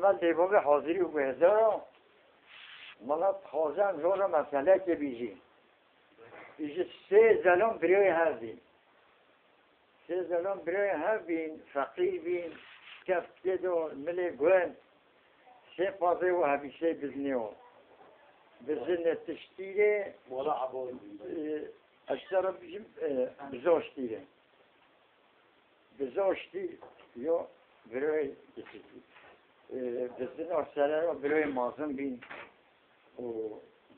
عمل دیوار حاضری و بهدار مالا خوازن زور مسئله که بیجی سه زلان برای هر بین سه زلان برای هر بین فقیر بین کفته دو ملی گوهن سه پازه و همیشه بزنیو بزن تشتیره مولا عبایی اشترا بیجیم بزاشتیره بزاشتی یا برای کسی بزن آسره را برای مازن بین و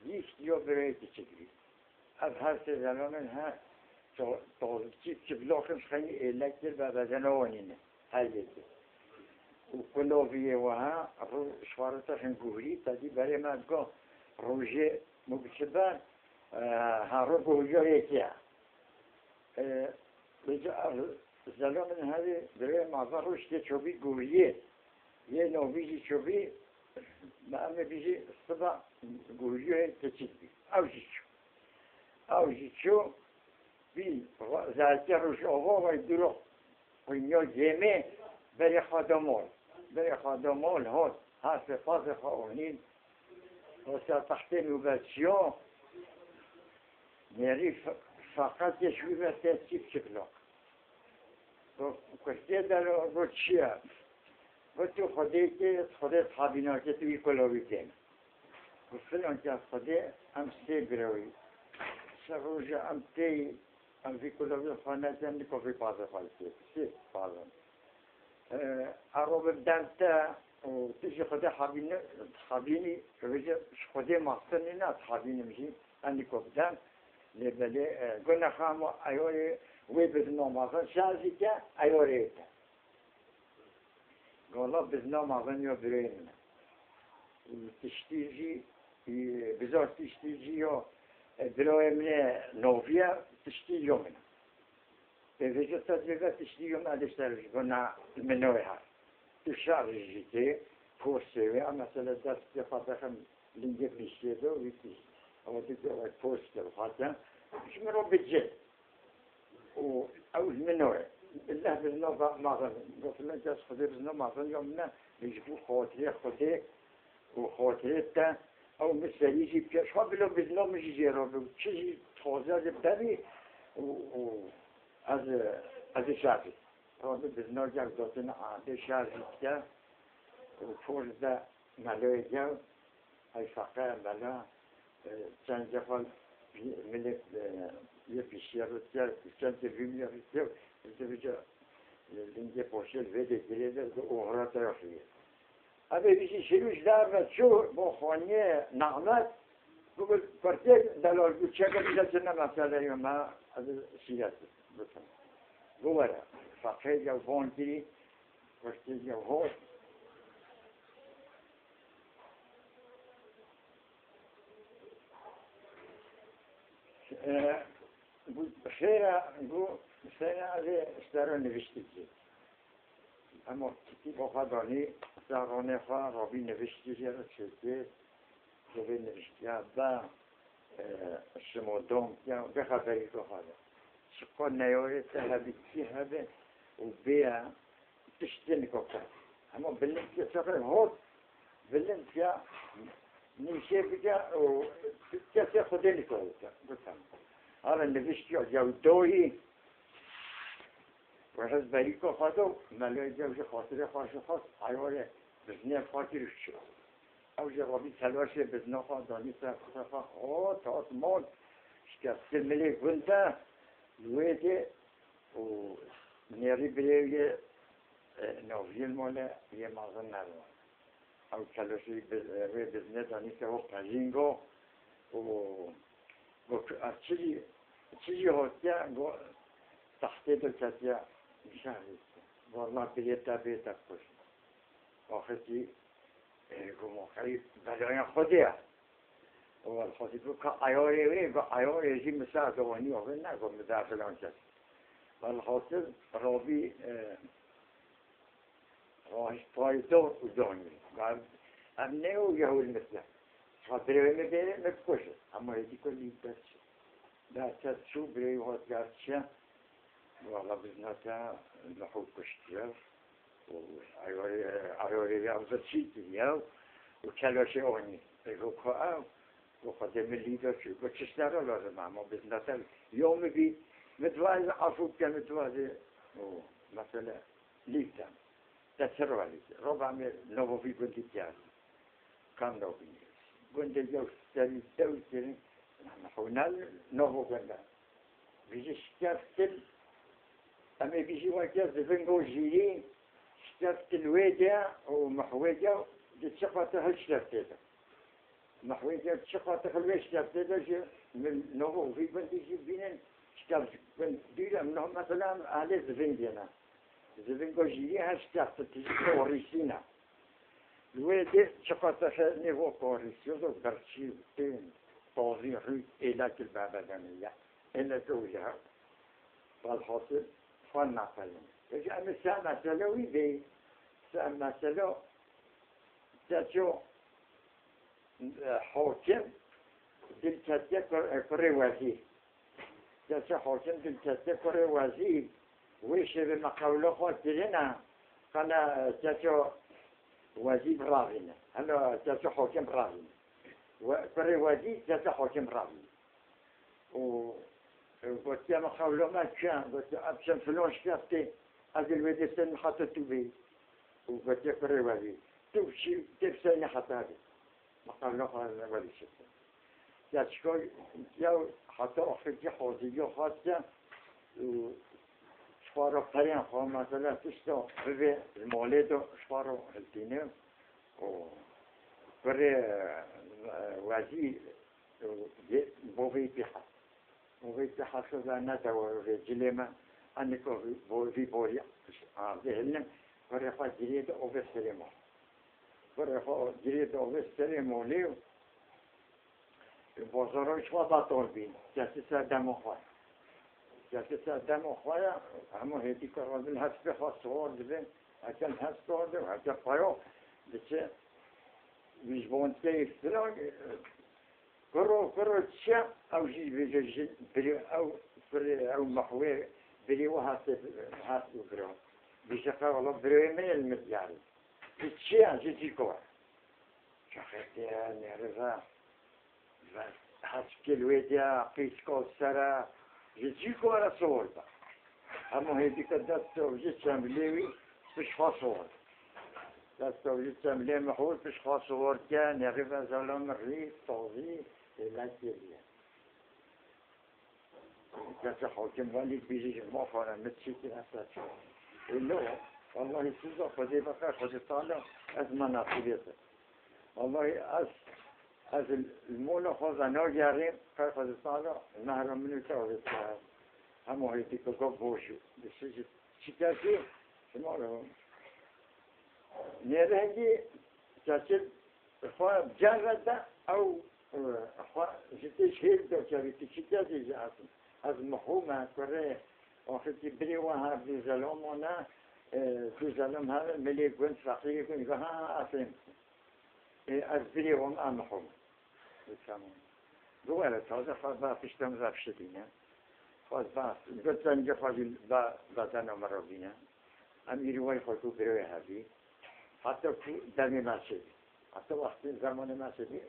گیشت یا برای کچگری از هر سه زنان ها تازکی که بلاخش خیلی الکتر و بدن آوانینه هر یکی و کلاویه و ها رو شوارتا خنگوری تدی برای مدگاه روژه مبشبه ها رو گویا یکی ها زنان ها برای مازن روش که چوبی گوریه یه نویجی چوبی معمه بیجی صبح گوریه تچید بی اوجی چو بی زرچه روش آقا و درو و اینیا جمعه برای خادمال هست فاز خواهنین و سر تحت نوبتشیان میری فقط یشوی و تحصیب چکلا و کشته در رو چیه و تو خودت خابینا که توی کلاوی کن و فلان که خودت هم سه بروی سروج هم تی هم فی کلاوی خانه زنی که فی پازه خالصی سه پازه عرب بدنتا و تیجی خودت خابینی روی خودت مقصنی نه خابینی میشی اندی که بدن لبلی گناه خام و ایوری وی بدنام آزان شازی که ایوری ایتا والله بدنام آزان یا برای من تشتیجی بزار تشتیجی یا برای من نوفیه تشتیجی منه به وجه تدریگه تشتیجی من ادشترش گناه منوی هست تشارجی که پوسته و مثلا دست خواهدخم لنگه بیشتیده و ویتیش اما دیگه پوسته و خواهدن شما رو بجد و اوز منوی الله بزنا مغن گفتن جاس خودی بزنا مغن یا من میجبو خاطره خوده و خاطره تا او مثلیجی پیش ها بلو بزنا میجی جیرا بلو چیزی تازه ببی و از شرطی تازه بزنا جا داتن عاده شرطی که و فرزه ملای جو های فقه ملا چند جفال ملک یه پیشی رو تیار چند تفیمی رو تیار اینجا لنگه پاشل ویده گریده و اغرا طرفیه اوه بیشی شروش در و چو با خانیه نعمت بگل پرتیک دلال بود چه بیشتر چه نمساله یا ما از سیرت بکنم گواره فقه یا بانتری پرتیک یا هاش خیره از اشترا نوشتی که اما کتی با خدانی زرانه خواه رابی نوشتی که را چیزی رابی نوشتی با شما دوم به خبری که خواهد شکا نیاره تهبی چی هبه و بیا تشتی نکاکتا اما بلند که سفر هود بلند که نیشه بگه و کسی خوده نکاکتا بسم حالا نوشتی یا دوی و از بری که خواهد ملای جوش خاطر خواست حیوان بزنی خاطرش شد او جوابی تلاش بزنی خواهد دانی سرخصه خواهد تاعت مال شکست ملی گنده لویده و نیری بریوی نوزیل ماله یه مازن نروان او تلاشی بزنی دانی که او قجینگو و از چیزی هستیه تحته دو کسیه میشه والله بیتا خوش آخری گماخری بلای خودیه و خودی تو که ایاری وی و ایاری جی مثل دوانی آخر نگم در فلان کس والحاصل رابی راهش پایدار و دانی و امنه و یهول مثل خاطره وی میبینه مکشه اما هیچی کلی در کس شو بری وقت گرچه والله بزناتا لحوب كشتير وعيوري أوزر شيء دياو وكلاش أوني يقول وقدم اللي ده شو بتشتغل ولا ما بزنتل يوم بي متواجد عفوك كان متواجد مثلا ليتا تسرع لي ربع من نوفو في بنتي تيار كان نوفي بنتي جو سري توتري نحن نوفو كنا بيجي شتفتل أما بيجي وقت زفنجو جيري شتفتل ويدا ومحويدا جتشقته هالشتفتل محويدا جتشقته هالشتفتل من نوفو في بنتي جيبين شتفت بنديلا منهم مثلا على زفنجنا زفنجو جيري هالشتفتل تجي وريسينا الويدا شقته نيفو كوريسيو برشي تين طوزي روي إلى كل بابا دنيا إلى توجه والحاصل فن نقلنا يجي أم سامة سلوي بي سامة سلو تجو حاكم دلتسي كري وزير تجو حاكم دلتسي كري وزير ويش بمقاوله خاطرنا كان تجو وزير راغنا هلا تجو حاكم راغنا وكري وزير تجو حاكم راغنا قلت يا مخاولو ما كان قلت أبشم فلوش كافتي هذه الويدي سن حطت بي وقلت يا كري وزير تبشي تبسيني حطاري مخاولو خالنا ولي شفت يا شكوي يا حتى أخذتي حوزيو خاصة شفارو قريان خواه مثلا تشتو ببي المولدو شفارو هلتينيو وكري وزير بوفي بيحا وفي حصل أنا توه جلما أنكو في بوريا ذهلنا فريقا جريد أو في السلمة فريقا جريد أو في السلمة ليو بازارو شو بطل بين جالس دم خواه جالس دم خواه همون هدی کاربن هست به خاص وارد بین اصلا هست وارد و اصلا پایو بچه ویژبان که افتراق کرو چه او جی بیجی بری او محور بری و هست و برو بیشتر والله بروی من المدیاری چه جدی کار شخصی نرزا هست کلویدیا پیشکال سر جدی کار سوالتا همون هیچی که دست وجود شاملیوی پیش خاص وارد دست وجود شاملی محور پیش خاص وارد که نرفت زلام ریف تازی لاتیلیه جالس حاکم ولی بیشتر ما فارم متشکل است اینو والله چیزا خودی بخیر خودی تعالی از من نصیبته والله از المول خزانه گریم خیر خودی تعالی محرم منو تعالی کرد همه هیچی که گفت بوشو بسیج چیکاری شما رو نرهی جالس خواه جرده او جدی شهر دو جویتی چیکاری جاستم از محومه کره آخری بری و ها بیزلام و نه بیزلام ها ملی گوند فقیری کنی که ها اصلا از بری و هم محومه بسیارم دوباره تازه خواهد با پیشتم زب شدینه خواهد با گفت زنجه خواهی با زن مرا بینه امیری وای خودتو بروی هفی حتی دمی مسجد حتی وقتی زمان مسجدی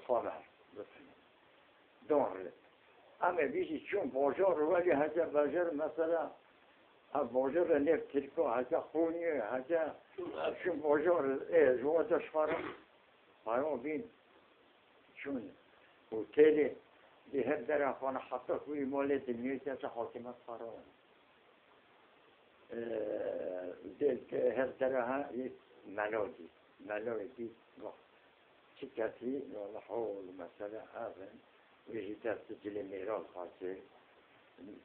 خانه داره اما بیشی چون باجار ولی هجا باجار مثلا باجار نفت ترکو هجا خونی هجا چون باجار جوازش خارم هایم بین چون هتل هر در خانه حتی کوی مال دنیای که حاکمت خارم هر در ها یک ملودی شكاتي والحول مثلا هذا ويجي تسجل ميرال خاصة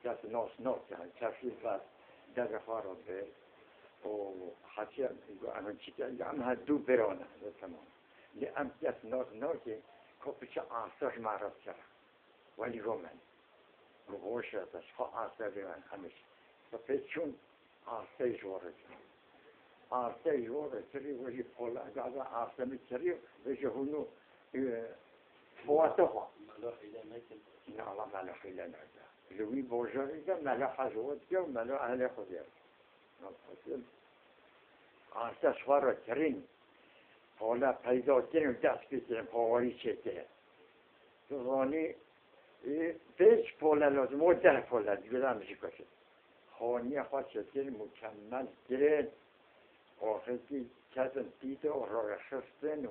تاس نوع يعني تشوف ده خارب وحتى أنا شكل عمها دو برونا تمام لأن تاس نوع كي كوبش عصر ما رفته ولي رومان وغوشة تشخص عصر بيان همش فبيتشون عصر جورج عارفه جوره تری ولی پول اجازه عارفه می‌چری وجهونو بواتها نه الله ملا خیلی نجا لوی بوجاری که ملا حجوت که ملا اهل خودیه آسش وارد ترین حالا پیدا کنیم دست بزنیم حوالی چه رانی پیش پوله لازم و 10 پوله دیگه همشی کشه خانی خواهد شکل مکمل گرد آخری کسن دیده و راه خستن و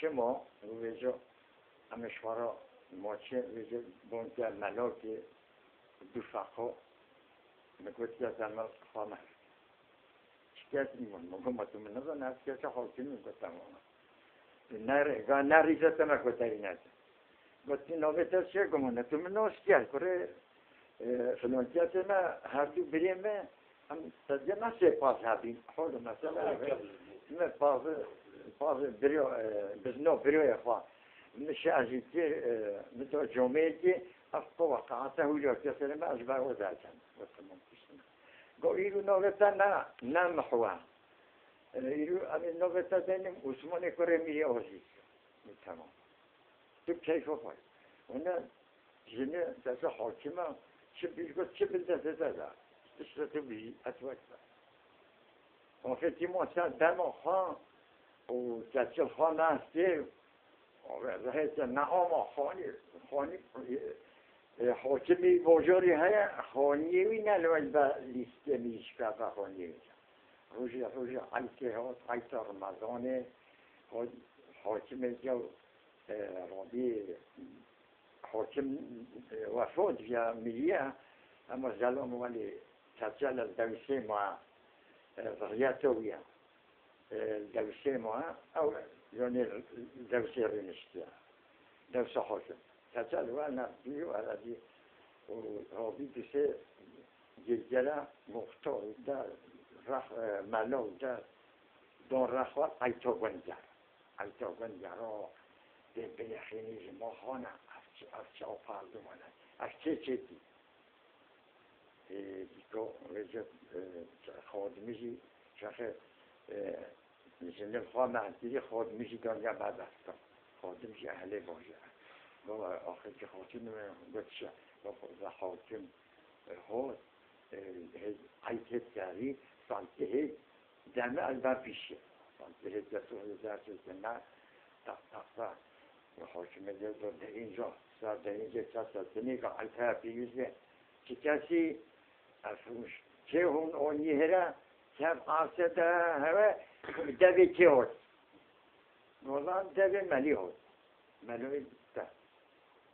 چه ما ویجا همشوارا ما چه ویجا بانده ملاک دو فقها مگوتی از عمل خانه شکست میمون مگو ما تو منظر نفسکش حاکم میگوتم نریزت مگوتایی نزد گوتی نویت چه گمونه تو من نوشکیل کره فلانکیت ما هر دو بریم هم تدیه ما سه پاس هبیم حالا مثلا پاس بریو بزنو بریو خواه میشه ازیتی مثل جمعه دی افقا وقعاته هوجا کسر ما از باقو داشتن گو ایرو نویتا نه محوه ایرو امی نویتا دینیم عثمانی کره میری آزید تمام تو کیف خواهی اونا جنه دست حاکمه چه بیلگوت چه بلده زده اشترتو بی اتوک آخه ما سن دم خواه و جچل خواه نسته رهیت نهام خانی حاکمی بجاری های خانیوی نلوی با لیسته میشکه با خانیوی روژه حیطه ها حیطه رمضانه حاکم جو رابی حاکم وفاد یا ملیه اما زلام ولی تجل الدوسه ما ضغياتوية الدوسه ما او يعني الدوسه رنشتيا دوسه حاكم تجل وانا بيو على دي ورابي دوسه جلجلة مختار دا رخ ملو دا دون رخوات ایتا گنجر به بلخینی ما خانه افچه آفردمانه افچه چیتی دیگه وجه خادمیشی شخص نشنده خواه مهدیری خادمیشی دنیا بعد هستم خادمیشی اهله باشه و آخر که خاتم گوشه و خاتم ها ایتت داری سانته دمه البر پیشه سانته دستور درسه نه تقصه و حاکمه در اینجا سر در اینجا کسا دنیگا ایتها پیوزه که کسی افروش چه هون آنی هره کم آسده هوا دوی که هود نوزان دوی ملی هود ملوی ده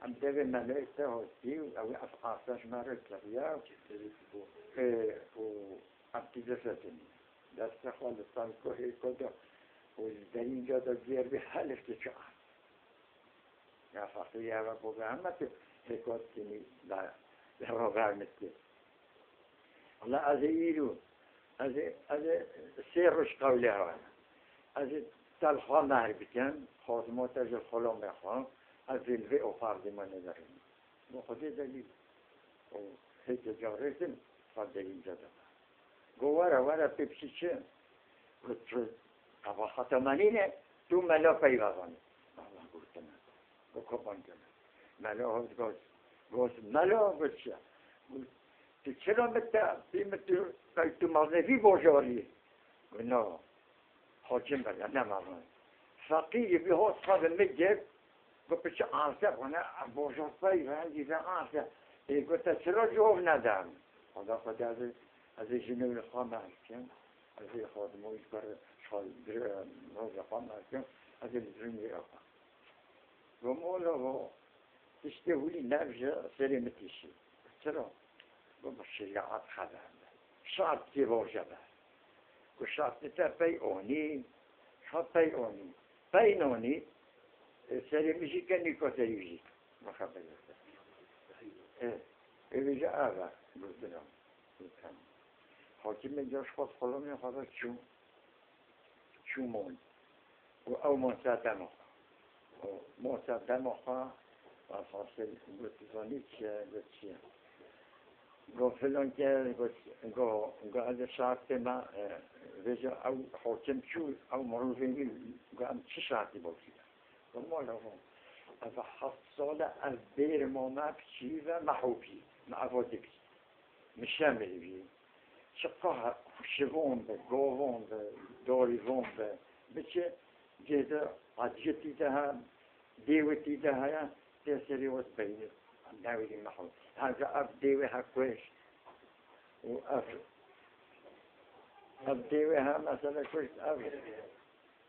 هم دوی ملوی ده هود دیو او اف آسش مره کریا و ابتیده ستنی دست خالصان کوهی کده و در اینجا دا گیر به حلف که چه یا فقیه هوا بوده همه تو حکات کنی در واقع مثل الله از ایرو از سیرش قوله هوا از تلخا مهر بکن خاتمات از خلا میخوام از الوی او فردمان نداریم با خودی دلیل و هیچ جارتیم فردین جدا گواره پیپسی چه قبا خاتمانینه تو ملا پیوغانه الله گفتم بکبان کنه ملا ها گوز ملا گوشه تو چرا تو مغنفی باشاری نه حاکم بگه نه مغنفی فقیه بی ها صحاب مگه گفت چه آنسه کنه باشار پایی رنگی به آنسه گفت چرا جواب ندم خدا از جنوب خواه محکم از خادمویش برای روز خواه محکم از جنوب خواه و مولا و تشتی هولی نفجه سری متیشی چرا؟ و شریعت خدمه شرطی باشه بر و شرطی تا پی آنی پی نانی سری میشی که نیکاته یوزی مخبر است ایویجا آقا بودنم حاکم جاش خود خلومی خدا چومون و او مصدم آخا و حاصل گفتزانی چیه گو فلان که گو از شرط ما ویجا او حاکم چو او مروفینی گو هم چه شرطی باشید گو مالا از 7 سال از بیر ما مبچی و محوبی معوادی بید مشامل بی شقها شوون به گوون به دوریون به بچه جدا عجتی ده دیوتی ده ها تسری وقت بینه نویدی محل هذا أب دیوه ها کوش و أب دیوه ها مثلا کوش أب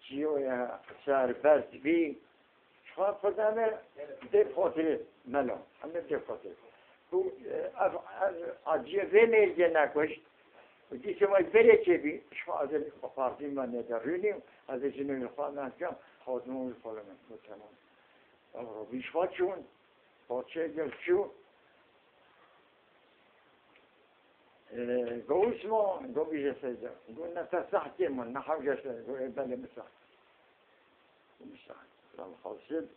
جیوه سر برد بی شخص فدامه ده خاطر ملام همه ده خاطر و عجیه ویمیل نکوش و دیگه ما بره چه بی شما از خواهدیم من ندارونیم از جنوی خواهد نکنم خواهدمون خواهد نکنم رو بیش خواهد چون با چه گل چون گوش ما گو بیشه سیده گو نتسحتی من نحوجه سیده گو بله مسح الحاصل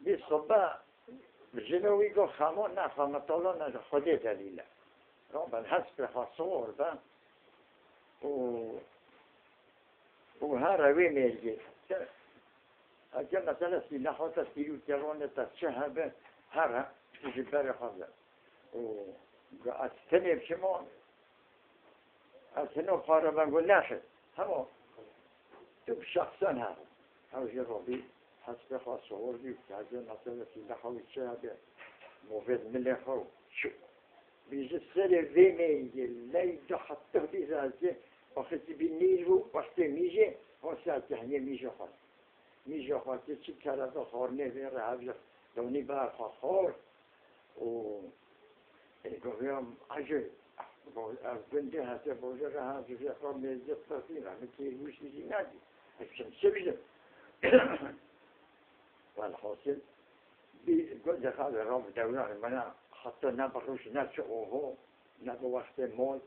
بالصباح الجنوي يقول خامون نافهم طولنا خدي دليلا رب الحسب خصور ده وهذا وين يجي أجل مثلا سيلا حتى سيلو تلون تشهب هذا تجبر هذا وأستني بشمون أستني بقاربا نقول ناخذ هم تب شخصا هذا أو جربي حسب خاصور دي كذا مثلا سيلا حوي تشهب موفد من الخو شو بيجي السر فيمي لا يحطه في ذاته وقت بينيرو وقت ميجي هو ساعة يعني ميجي خاص ميجي خاص شيء كذا خورني في رهاب دوني بار خور و الجوام عجل بندي هذا بوجه رهاب في خور ميزة تصير مثل وش يجي نادي عشان سبيل والحاصل بيقول دخل راب دولة منا حتى نبروش نشوفه نبى وقت مول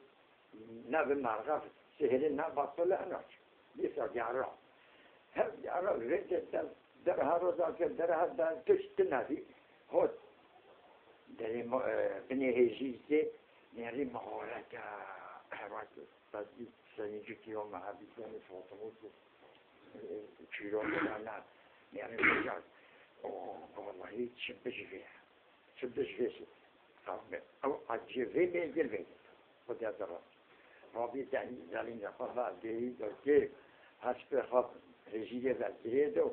نبى معرف سهل نبطل أناش لسه جارا هم جارا رجع در هر روز که در هر تشت نبی هات در بني هجيزة نري مهارات هرات بدي سنيجي يوم ما هبي سني فوتموت شيرون لنا نري مجال والله شبش فيه أو أجيبه من جلبه خد هذا رابي تاني زالين يخاف عليه دوكي حسب خاف رجيله بالجهده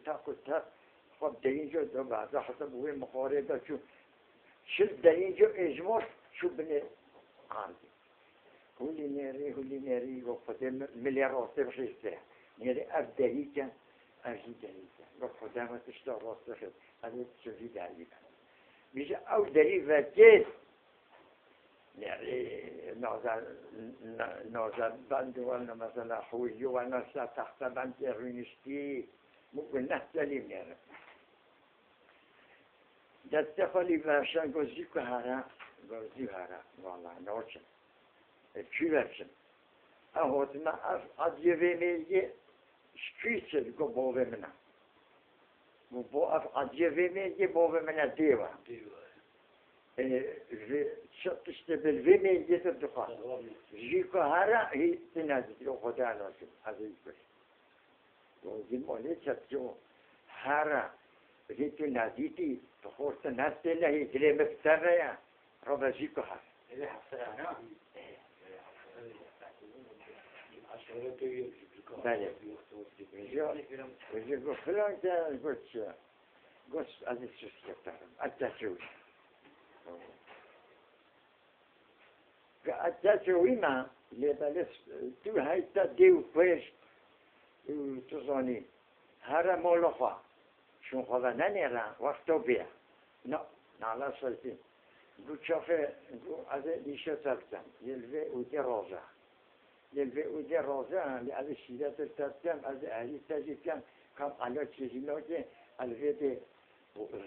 تاكل خب دينجو دو بعد حسب هو مقاربة شو دينجو إجماع شو بني عندي هولي ناري وقت مليارات بخيسته ناري أبدهيك أجدهيك وقت ما تشتغل راسخ هذا تشوفي دليل بيجي أو دليل وجد يعني نازل بند ولا مثلا خوي ولا تحت بند رينشتي ممكن نحتلم يعني دستخلی ورشن گوزی که هره والله نوچن چی ورشن اهوت ما عدیه میگه شکیچه گو باوه منه و با عدیه میگه باوه منه دیوه شتشته بالوی میگه تو دخواه جی که هره هی تنازی رو خدا ناشد از این کش گوزی مالی چطور هره هی تنازیتی تخورت نسته لهی دلی مفتره یا رو بزی که هست بله وجه گفت فلان که گفت از این سوست کفتارم التسوی التسوی ما لیبالس تو هایتا دیو پیش تو زانی هر مولا خواه شون خواه ننیرن وقتو بیا نه نالا سلطین گو چافه از لیشه ترکتم یلوه اوده رازه یلوه اوده رازه از شیرت ترکتم از اهلی تجیبتم کم علا چیزی ناکه الوه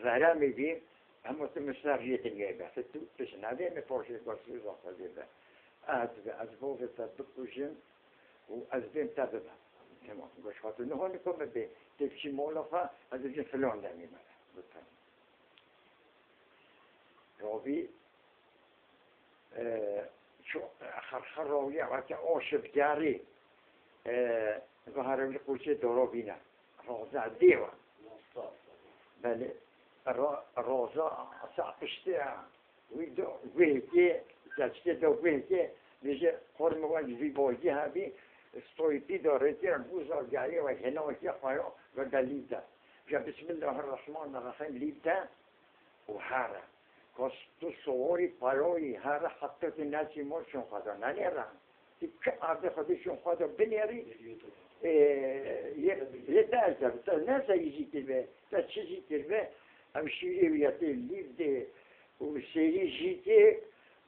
زره میبیم اما تو مصرفیت نیبه تو پشنده میپرشید باسوی زاخته بیبه از بوغ تبکوشیم و از بین تببه تمام گوش خاطر نها نکنه به تبشی مولاخه از این فلان نمیمه لطفا رابی خرخر راوی وقتی آشبگری و هروی قوچه دارا بینه رازه دیوه بله روزا ساعتشتي ويدو ويجي تشتي دو ويجي بيجي قرن واجي بوجي هذه ستويتي دورتي البوزة جاية وهنا وكي خايو ودليتا جا بسم الله الرحمن الرحيم ليتا وحارة كستو صوري باروي هارة حطت الناس يموشون خدا نانيرا تك عبد خديشون خدا بنيري يتأذب الناس يجي كلمة تشجي كلمة أمشي وياتي ليفدي وسيري جيتي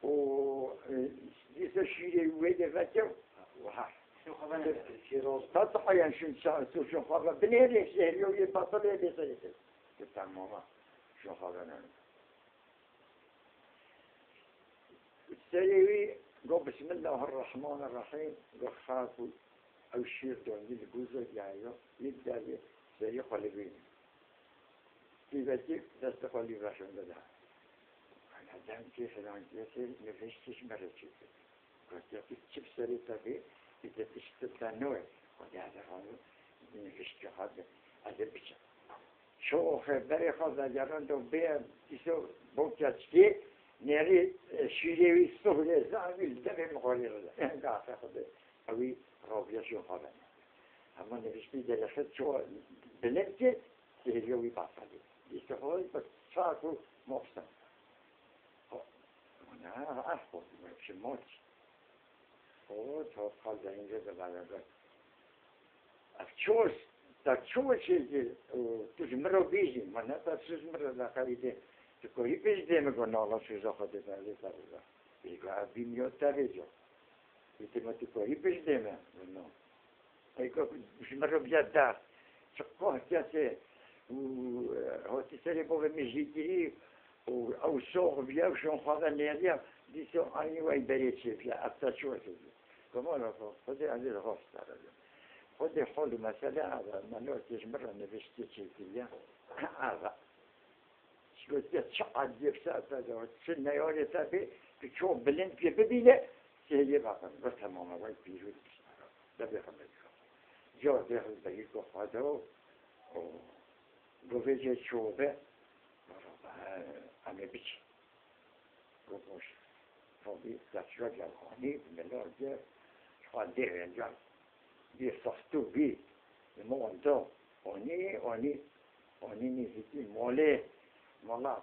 و لسه شيري ويدا فاتو وحار تطحى يعني شو خبر بنيري سهلوا يبطل يبصير تماما شو خبرنا السريوي قو بسم الله الرحمن الرحيم قو خافوا أو شير دون الجوزة جايو يبدأ سري قلبين كيفتي دست قلبي راشون بدها أنا دام كيف لان كيسي نفشتش مرة شيء قلت يا كيف سري تبي إذا تشتغلوا وهذا هو نفشت هذا بيش شو خبري خذ جران دو بيا يسوع بوكاتشي نري شيري سهل زعيم دم مغرير ده قاعد خذ أوي رابيا شو خذ أما نفشت دلخت شو بنتي سيريوي باطلي يسوع بس شافوا مقصد أنا أخذ مش موت تو خالد اینجا ببرد افچوس تا چوچی توش مرا بیزی من تا چیز مرا داخلیه تو کوی بیزی میگن نالا چیزا خود داره داره بیگا بیمیاد تریجا بیتیم تو کوی بیزی من نه ایکو توش مرا بیاد دار چقدر کسی و هاتی سری با میجیدی او سوق بیاو شون خواهد نیادیم دیسو آنی وای بری چی بیا افتا چوچی كمان خذي عندي الغص على خذي حول مسألة هذا منوع تجمر نفشتي شيء هذا شو تشعد يفسد هذا سنة يوري تبي بتشوف بلين في بديلة سهل بقى بس تماما وين بيجود ده بيخمد جو بيخمد بيجو هذا و بوجه شوبه أنا بيجي بوش فبي تشوف يعني ملارجة خاله انجام بی ساختو بی مواندا آنی نیزی مالا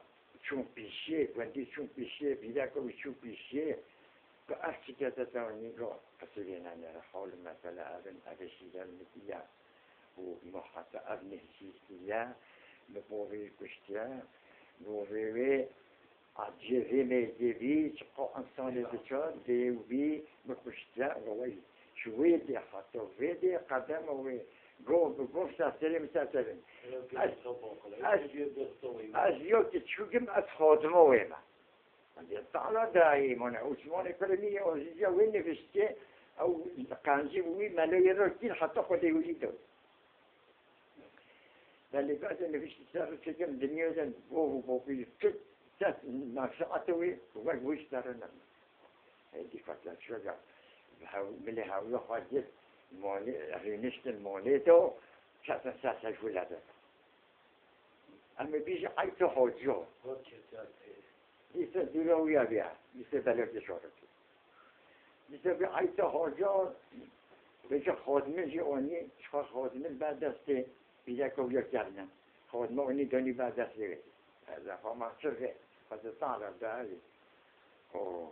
چون پیشیه گوندی چون پیشیه بیده که چون پیشیه که اصلی که تتوانی رو اصلی نانه حال مثلا اوشیدن میدیا و محطه ابنه چیزیا مبوری کشتیا مبوری عجیبی میدیوی چقا انسان بچار دیوی مکشتیا روی شويدي حتى ويدي قدم وي جو ساتري مساترين از يوت تشوكم از خادمه ويما عندي طالع دائما عثمان كرمي او زيا وين نفسته او كانجي وي مالو يروكين حتى خدي وليدو بل بعد نفسته صار تجم دنيا زين بو في تات ناقصاتوي وش ترى هذه فتره شجع ملي هاوي خاطر مالي رينشت الماليتو شاسا جولاده اما بيجي حيث حوجو لسه دلويا بيا لسه بلد شورتي لسه بحيث حوجو بيجي خادمه جوني شخص خادمه بعد دسته بيجي كويا كارنا خادمه اني دوني بعد دسته هذا هو مقصود هذا طالع ده او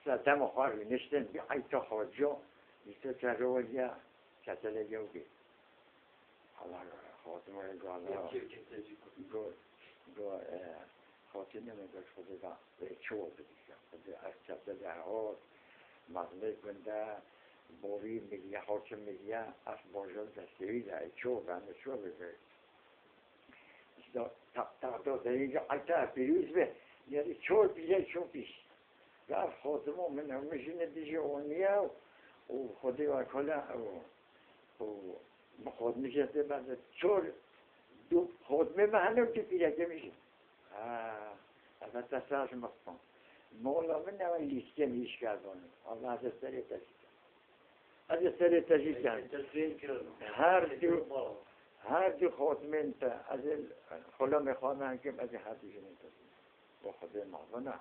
ساتم خواهی نشتن بی عیت خواجو نیست چرولیا کتله جوگی حالا خاتمه گالا گو خاتمه نمیگوش خود با به چوب دیگه خود از کتله ها مغله گنده بوری میگه حاکم میگه از باجال دستوی ده چوب همه چوب بگه تا دیگه عیت پیروز به یعنی چوب بیشه چوب پیش قال خاتمه منه مش نديجي ونيا وخدي وكلا وخد مش بعد شور دو خاتمه ما هنو تبيله كمشي هذا تساج مصطفى مولا منه والليسكه مش كذا الله هذا سريع تجي كان هر هذه خاتمه از خلا میخوام که از حدیث نمیتونم با خود معظمه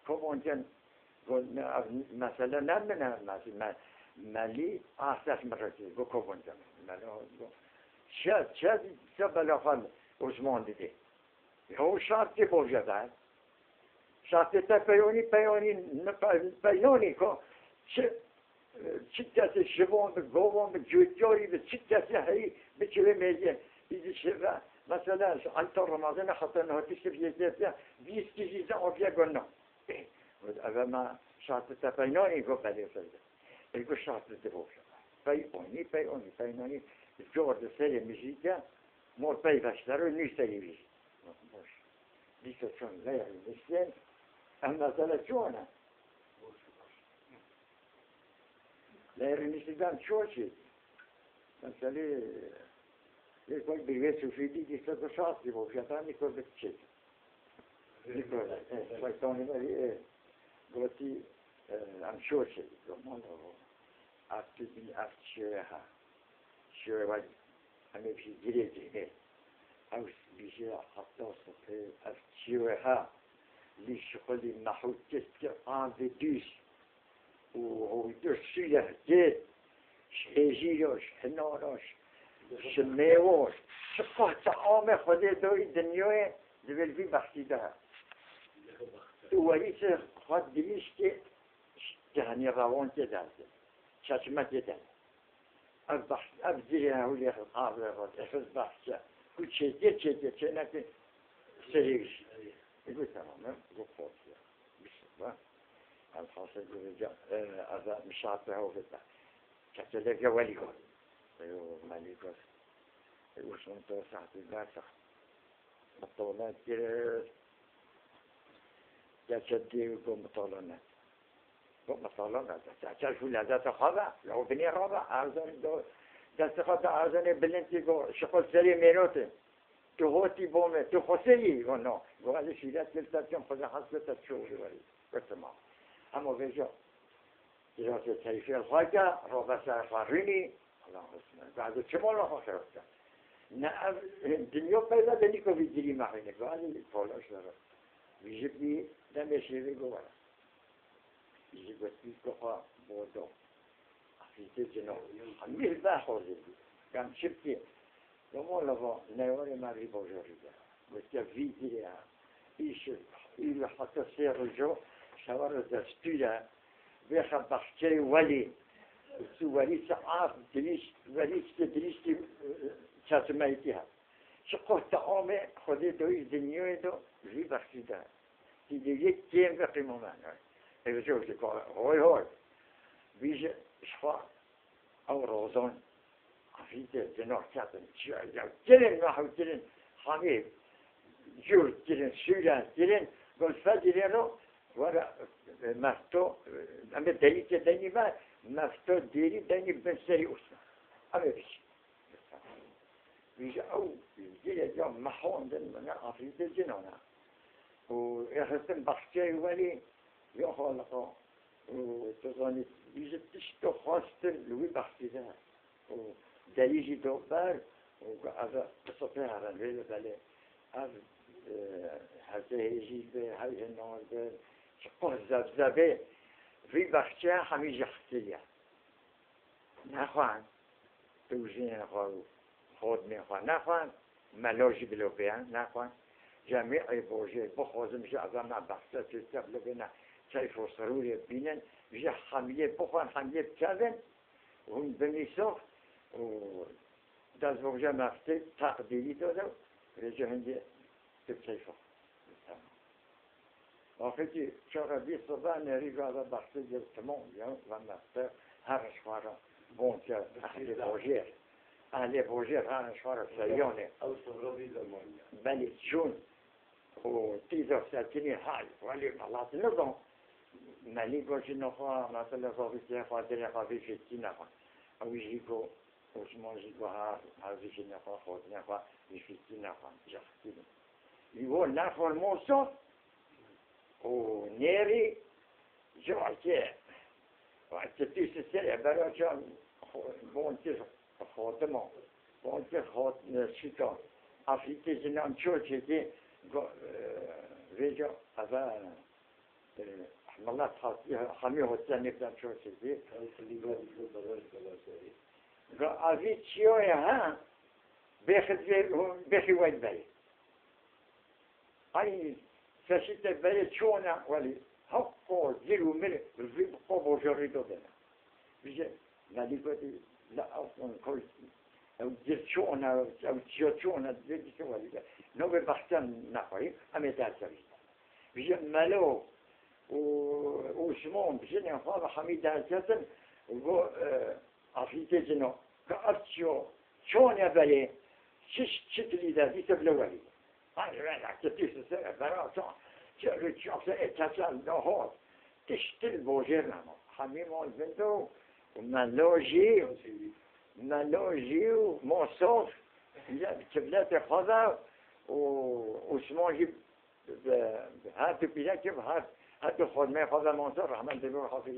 کمون جن مثلا نمیدونم مثلا ملی احساس مرسی گو کمون جن شاید بالاخره عثمان دیده او شرطی بوجود شرطی تا پیانی که چی کسی شبان به گوان به جوجاری به چی کسی هایی به چه میگه ایزی شبه مثلا انتا رمضان حتی نهاتی شبیه زیده 20 چیزی آفیه گناه اول ما شرطی تا پیانی گو بله فرده بگو شرطی تا بوجود پیانی جورد سری میشیده مور پیوشتر رو نیستری بیشت دیگه چون لیری میشتن اما مثلا چونه لیری میشیدن چون چید مثلا یکوی بیوه سوفیدی دیسته دو شاطی بوشد هم نیکو به چید نیکو شایستانی باری گوتی هم شور چید گمان رو افتی بی افت شوه ها شوه ولی همه بشی گیره جهه اوس بیشه حتی صفحه از چیوه ها لیش خلی محوط کست که آن دیش و دو سیه دید شیجیروش هناراش شمیوش شقه تعام خود دوی دنیای دویل بی بخشیده اولی چه خود دیش که جهانی روان که دارده چشمه که دارده اب زیر هولی آب خود افز بخشه چه نکه سریش بگو تمامه بگو خواستیا بسیار از حاصل گوه از مشاعته ها بده کسی لگه ولی گوه ایو ملی گوه ایو سنتو ساعتی برسخ مطالعات گره جدی گوه مطالعات گوه مطالعات چه شو لذت خوابه لو بنی خوابه ارزان دو دست خود ارزان بلندی گوه شخص سری مینوته تو هوتی بومه تو خسیی و نه گوه شیرت کلتر خود حسبت شوری ولی بسما اما بجا دراسه تایفی الخواجه رو بسر فرینی الله حسنه بعد چه مالا خواه رفته نه دنیا پیدا دنی که ویدری محینه بعد پولاش داره ویژه بی نمیشه گوه ویژه بسید که خواه بودو افیده جناب همیه بحوزه بی کم شبتی دمالا با نیوان مری بازاری داره بسید ویدری هم ایل حتی سه رجو شوار دستوره بخم بخچه ولی تو ولی سعاف دلیشت چسمایتی هست چقدر تعامه خودی دوی دنیای دو ری بخشیده دیگه یک تیم بقیم من اگه جو که های بیش شفا او روزان عفیده جناح کردن جلن محو جلن خانه جور جلن سوره جلن گلفه جلن رو ورا مفتو اما دلیل که دنی ما مفتو دیری دنی بسری اوسنا اما بیش بیش او دیگه جا محاندن من عفیده جنانه و اخستن بخچه ولی یا خالقا و تزانی بیش تشتو خواستن لوی بخشیده و دلیجی دو بر و از قصفه هرن ویده بله از حضه هیجی به حیه نارده چقدر زبزبه وی بخچه همیشه خسیه نخوان دوزی نخوان خود میخوان نخوان ملاجی بلو بیان نخوان جمعی بوجه بخوازم میشه از همه بخصه چیزه بلو بینن سیف و سروری بینن میشه حمیه بخوان حمیه بکردن و هم بمیساخت و دست بوجه مفته تقدیری داده و رجه هنده بسیفه آخری چرا بی صبح نری گذر بخشی جل تمام یا و مفته هرش خورا بون کرد اهل بوجه هرش خورا سریانه ولی چون و تیزا سرکنی های ولی غلط نگم ملی گوشی نخواه مثلا خوابی خاطر خوابی فتی نخواه اویشی که عثمانشی که هرزیشی نخواه خود نخواه فتی نخواه جختی یو نخواه موسو و نیری جوعته وقتی تیس سری برای چون بونتی خاتمه وانت خاط شيطان افريقيا جنان شو شيء رجع هذا حملات خاصية حميه الثاني بتاع شو شيء أفيد شيء ها بيخي وايد باي أي فشيت باي شونا ولي حقو زيرو مل في قبو جريدو بنا بيجي نادي بدي لا أصلا كل أو جرشونا أو جرشونا بيجي كوالي نو ببحثان نقري أمي تاسوي بيجي ملو وشمون بيجي نفاض حميد هالجسم وقو أفريقيا جنو كأرتشو شون يبالي شتلي ذا دي تبلوالي هاي رانا كتير سنة براسون شخص اتصال نهار تشتري بوجرنا حميمون بنتو ومالوجي ومصوف كبلات خضر وسموجي هاتو بلاكي هاتو خدمة خضر منصر رحمن دبور حافظ